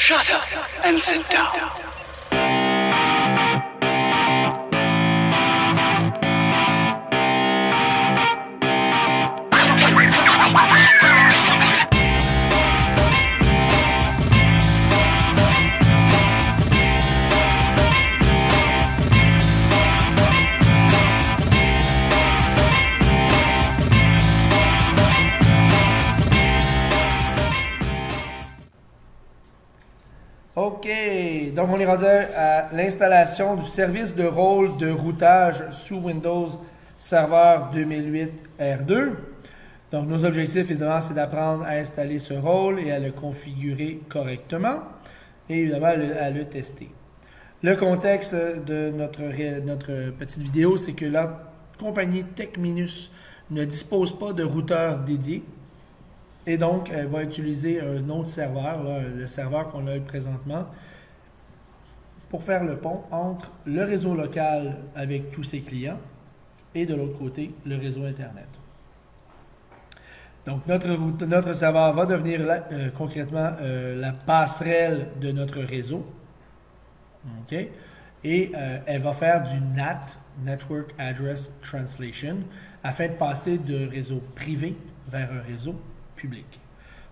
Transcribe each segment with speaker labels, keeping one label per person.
Speaker 1: Shut up and sit down.
Speaker 2: OK, donc on est rendu à l'installation du service de rôle de routage sous Windows Server 2008 R2. Donc nos objectifs, évidemment, c'est d'apprendre à installer ce rôle et à le configurer correctement et évidemment à le tester. Le contexte de notre petite vidéo, c'est que la compagnie TechMinus ne dispose pas de routeur dédié. Et donc, elle va utiliser un autre serveur, là, le serveur qu'on a présentement, pour faire le pont entre le réseau local avec tous ses clients et de l'autre côté, le réseau Internet. Donc, notre serveur va devenir concrètement la passerelle de notre réseau. OK? Et elle va faire du NAT, Network Address Translation, afin de passer de réseau privé vers un réseau public.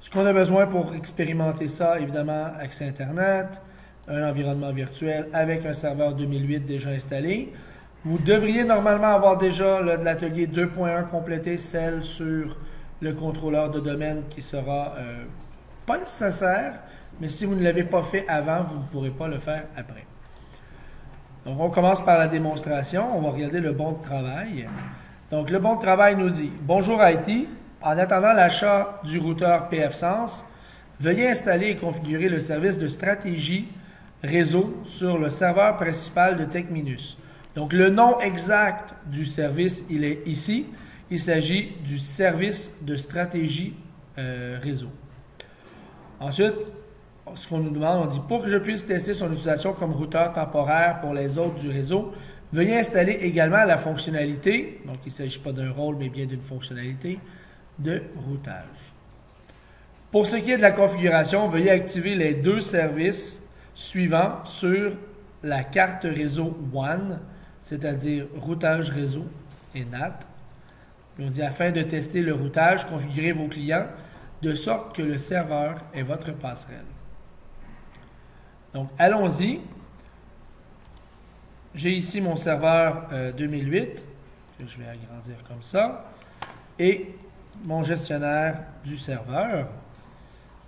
Speaker 2: Ce qu'on a besoin pour expérimenter ça, évidemment, accès Internet, un environnement virtuel avec un serveur 2008 déjà installé. Vous devriez normalement avoir déjà l'atelier 2.1 complété, celle sur le contrôleur de domaine qui sera pas nécessaire, mais si vous ne l'avez pas fait avant, vous ne pourrez pas le faire après. Donc, on commence par la démonstration. On va regarder le bon de travail. Donc, le bon de travail nous dit « Bonjour IT. En attendant l'achat du routeur pfSense, veuillez installer et configurer le service de stratégie réseau sur le serveur principal de TechMinus. » Donc, le nom exact du service, il est ici. Il s'agit du service de stratégie réseau. Ensuite, ce qu'on nous demande, on dit « Pour que je puisse tester son utilisation comme routeur temporaire pour les autres du réseau, veuillez installer également la fonctionnalité, donc il ne s'agit pas d'un rôle, mais bien d'une fonctionnalité, de routage. Pour ce qui est de la configuration, veuillez activer les deux services suivants sur la carte réseau WAN, c'est-à-dire routage réseau et NAT. On dit afin de tester le routage, configurez vos clients de sorte que le serveur est votre passerelle. Donc, allons-y. J'ai ici mon serveur 2008, que je vais agrandir comme ça, et mon gestionnaire du serveur.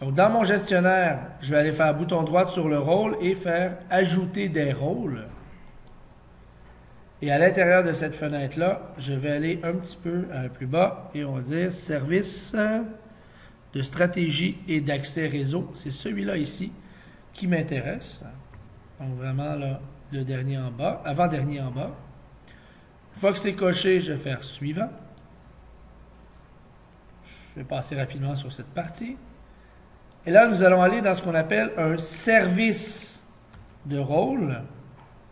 Speaker 2: Donc, dans mon gestionnaire, je vais aller faire bouton droit sur le rôle et faire « Ajouter des rôles ». Et à l'intérieur de cette fenêtre-là, je vais aller un petit peu plus bas et on va dire « Service de stratégie et d'accès réseau ». C'est celui-là ici qui m'intéresse. Donc, vraiment, là, le dernier en bas, avant-dernier en bas. Une fois que c'est coché, je vais faire « Suivant ». Je vais passer rapidement sur cette partie. Et là, nous allons aller dans ce qu'on appelle un service de rôle.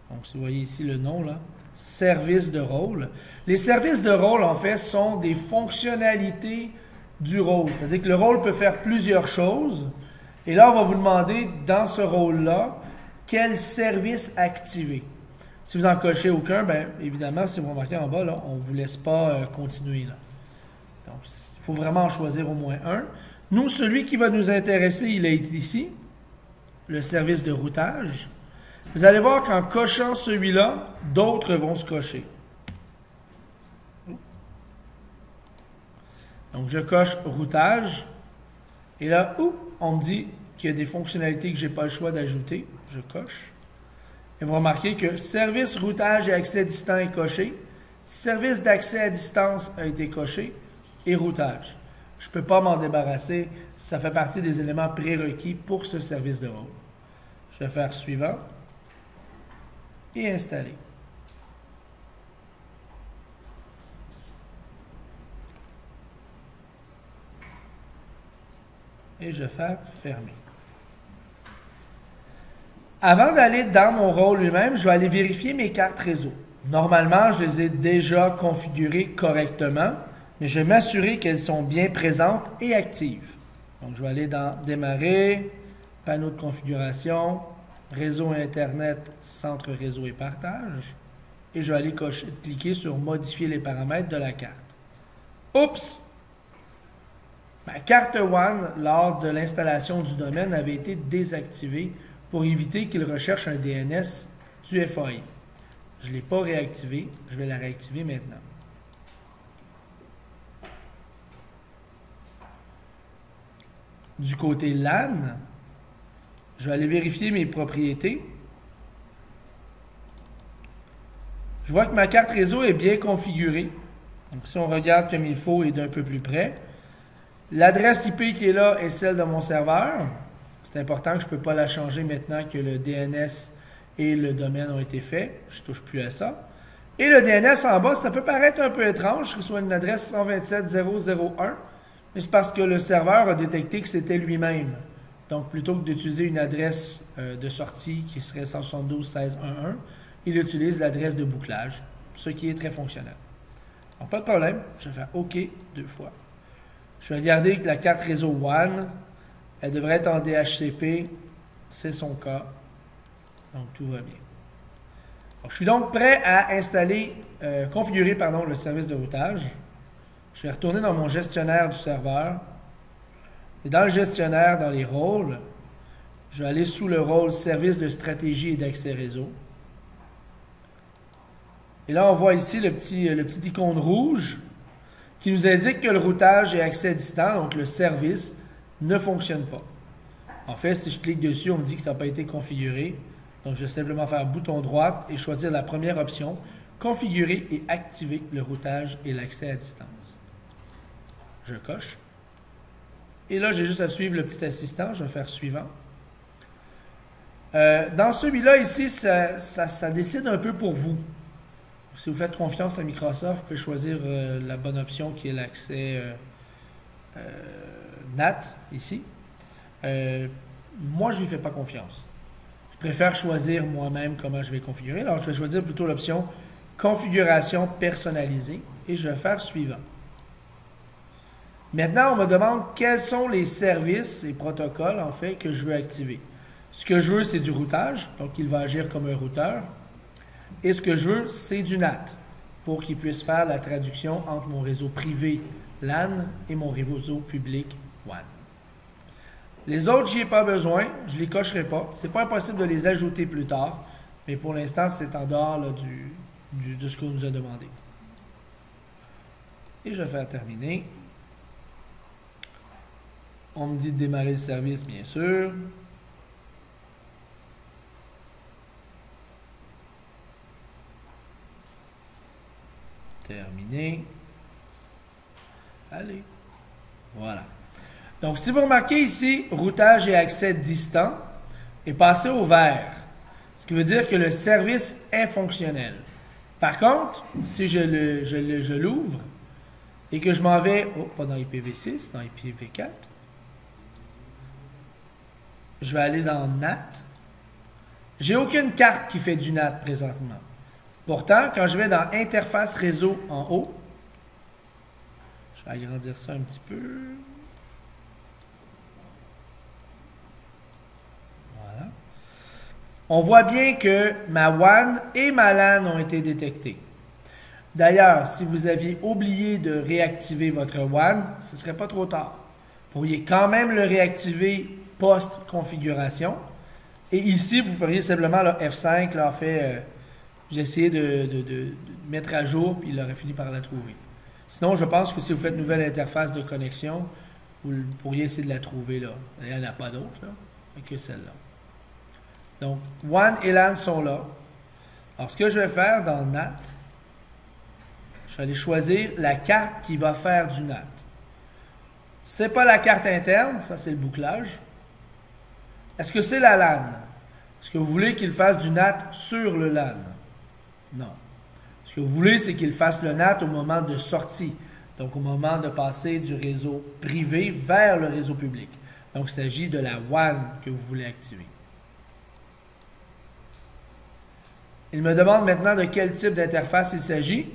Speaker 2: Donc, si vous voyez ici le nom, là, service de rôle. Les services de rôle, en fait, sont des fonctionnalités du rôle. C'est-à-dire que le rôle peut faire plusieurs choses. Et là, on va vous demander, dans ce rôle-là, quel service activer. Si vous en cochez aucun, bien évidemment, si vous remarquez en bas, là, on ne vous laisse pas continuer. Là. Donc, il faut vraiment en choisir au moins un. Nous, celui qui va nous intéresser, il est ici, le service de routage. Vous allez voir qu'en cochant celui-là, d'autres vont se cocher. Donc, je coche routage. Et là, on me dit qu'il y a des fonctionnalités que je n'ai pas le choix d'ajouter. Je coche. Et vous remarquez que service routage et accès distant est coché. Service d'accès à distance a été coché. Et routage. Je ne peux pas m'en débarrasser. Ça fait partie des éléments prérequis pour ce service de rôle. Je vais faire suivant et installer. Et je vais faire fermer. Avant d'aller dans mon rôle lui-même, je vais aller vérifier mes cartes réseau. Normalement, je les ai déjà configurées correctement. Mais je vais m'assurer qu'elles sont bien présentes et actives. Donc, je vais aller dans « Démarrer », panneau de configuration, réseau Internet, centre réseau et partage. Et je vais aller cliquer sur modifier les paramètres de la carte. Oups! Ma carte WAN, lors de l'installation du domaine, avait été désactivée pour éviter qu'il recherche un DNS du FAI. Je ne l'ai pas réactivée. Je vais la réactiver maintenant. Du côté LAN, je vais aller vérifier mes propriétés. Je vois que ma carte réseau est bien configurée. Donc, si on regarde comme il faut et d'un peu plus près, l'adresse IP qui est là est celle de mon serveur. C'est important que je ne peux pas la changer maintenant que le DNS et le domaine ont été faits. Je ne touche plus à ça. Et le DNS en bas, ça peut paraître un peu étrange. Je reçois une adresse 127.0.0.1, mais c'est parce que le serveur a détecté que c'était lui-même. Donc, plutôt que d'utiliser une adresse de sortie qui serait 172.16.1.1, il utilise l'adresse de bouclage, ce qui est très fonctionnel. Donc, pas de problème. Je vais faire OK 2 fois. Je vais regarder que la carte réseau WAN, elle devrait être en DHCP. C'est son cas. Donc, tout va bien. Donc, je suis donc prêt à configurer le service de routage. Je vais retourner dans mon gestionnaire du serveur. Et dans le gestionnaire, dans les rôles, je vais aller sous le rôle service de stratégie et d'accès réseau. Et là, on voit ici le petit icône rouge qui nous indique que le routage et accès à distance, donc le service, ne fonctionne pas. En fait, si je clique dessus, on me dit que ça n'a pas été configuré. Donc, je vais simplement faire bouton droit et choisir la première option, configurer et activer le routage et l'accès à distance. Je coche. Et là, j'ai juste à suivre le petit assistant. Je vais faire suivant. Dans celui-là, ici, ça décide un peu pour vous. Si vous faites confiance à Microsoft, vous pouvez choisir la bonne option qui est l'accès NAT, ici. Moi, je ne lui fais pas confiance. Je préfère choisir moi-même comment je vais configurer. Alors, je vais choisir plutôt l'option configuration personnalisée et je vais faire suivant. Maintenant, on me demande quels sont les services et protocoles, en fait, que je veux activer. Ce que je veux, c'est du routage, donc il va agir comme un routeur. Et ce que je veux, c'est du NAT, pour qu'il puisse faire la traduction entre mon réseau privé LAN et mon réseau public WAN. Les autres, j'y ai pas besoin, je ne les cocherai pas. Ce n'est pas impossible de les ajouter plus tard, mais pour l'instant, c'est en dehors là, de ce qu'on nous a demandé. Et je vais faire terminer. On me dit de démarrer le service, bien sûr. Terminé. Allez. Voilà. Donc, si vous remarquez ici, routage et accès distant est passé au vert. Ce qui veut dire que le service est fonctionnel. Par contre, si je l'ouvre et que je m'en vais, pas dans IPv6, dans IPv4, je vais aller dans NAT. J'ai aucune carte qui fait du NAT présentement. Pourtant, quand je vais dans Interface réseau en haut, je vais agrandir ça un petit peu. Voilà. On voit bien que ma WAN et ma LAN ont été détectées. D'ailleurs, si vous aviez oublié de réactiver votre WAN, ce ne serait pas trop tard. Vous pourriez quand même le réactiver post-configuration. Et ici, vous feriez simplement là, F5, là, en fait, j'ai essayé de mettre à jour, puis il aurait fini par la trouver. Sinon, je pense que si vous faites une nouvelle interface de connexion, vous pourriez essayer de la trouver là. Il n'y en a pas d'autres, là, que celle-là. Donc, WAN et LAN sont là. Alors, ce que je vais faire dans NAT, je vais aller choisir la carte qui va faire du NAT. Ce n'est pas la carte interne, ça c'est le bouclage. Est-ce que c'est la LAN? Est-ce que vous voulez qu'il fasse du NAT sur le LAN? Non. Ce que vous voulez, c'est qu'il fasse le NAT au moment de sortie, donc au moment de passer du réseau privé vers le réseau public. Donc, il s'agit de la WAN que vous voulez activer. Il me demande maintenant de quel type d'interface il s'agit.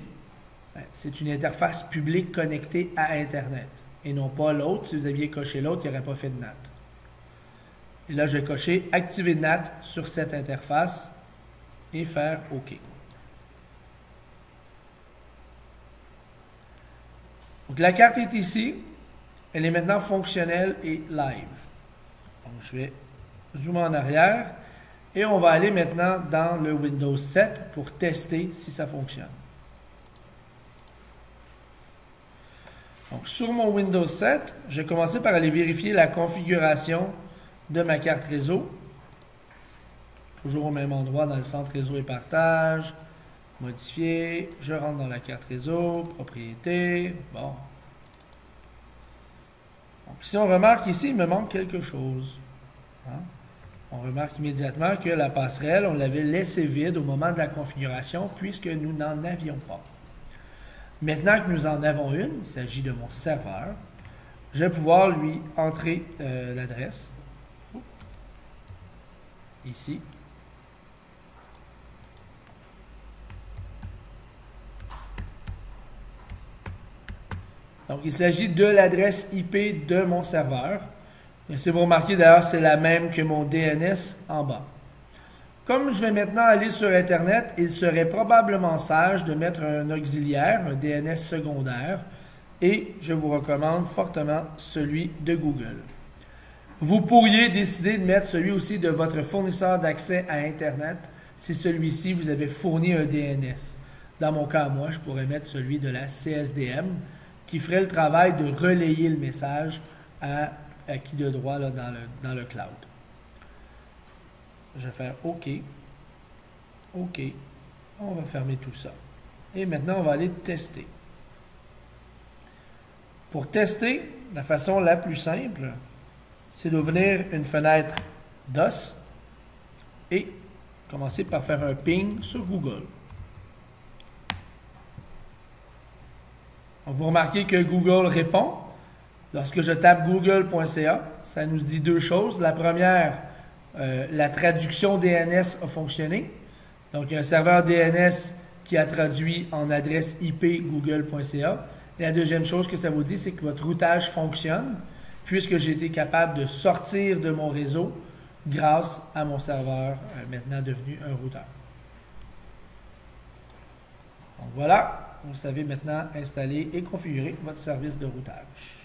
Speaker 2: C'est une interface publique connectée à Internet et non pas l'autre. Si vous aviez coché l'autre, il n'y aurait pas fait de NAT. Et là, je vais cocher Activer NAT sur cette interface et faire OK. Donc, la carte est ici. Elle est maintenant fonctionnelle et live. Donc, je vais zoomer en arrière et on va aller maintenant dans le Windows 7 pour tester si ça fonctionne. Donc, sur mon Windows 7, je vais commencer par aller vérifier la configuration de ma carte réseau. Toujours au même endroit dans le centre réseau et partage. Modifier. Je rentre dans la carte réseau. Propriété. Bon. Donc, si on remarque ici, il me manque quelque chose. Hein? On remarque immédiatement que la passerelle, on l'avait laissée vide au moment de la configuration puisque nous n'en avions pas. Maintenant que nous en avons une, il s'agit de mon serveur, je vais pouvoir lui entrer l'adresse. Ici. Donc, il s'agit de l'adresse IP de mon serveur. Et si vous remarquez d'ailleurs, c'est la même que mon DNS en bas. Comme je vais maintenant aller sur Internet, il serait probablement sage de mettre un auxiliaire, un DNS secondaire, et je vous recommande fortement celui de Google. Vous pourriez décider de mettre celui aussi de votre fournisseur d'accès à Internet si celui-ci vous avait fourni un DNS. Dans mon cas, moi, je pourrais mettre celui de la CSDM qui ferait le travail de relayer le message à qui de droit là, dans le cloud. Je vais faire OK. OK. On va fermer tout ça. Et maintenant, on va aller tester. Pour tester, la façon la plus simple, c'est d'ouvrir une fenêtre DOS et commencer par faire un ping sur Google. Donc, vous remarquez que Google répond. Lorsque je tape google.ca, ça nous dit deux choses. La première, la traduction DNS a fonctionné. Donc, il y a un serveur DNS qui a traduit en adresse IP google.ca. Et la deuxième chose que ça vous dit, c'est que votre routage fonctionne puisque j'ai été capable de sortir de mon réseau grâce à mon serveur maintenant devenu un routeur. Donc voilà, vous savez maintenant installer et configurer votre service de routage.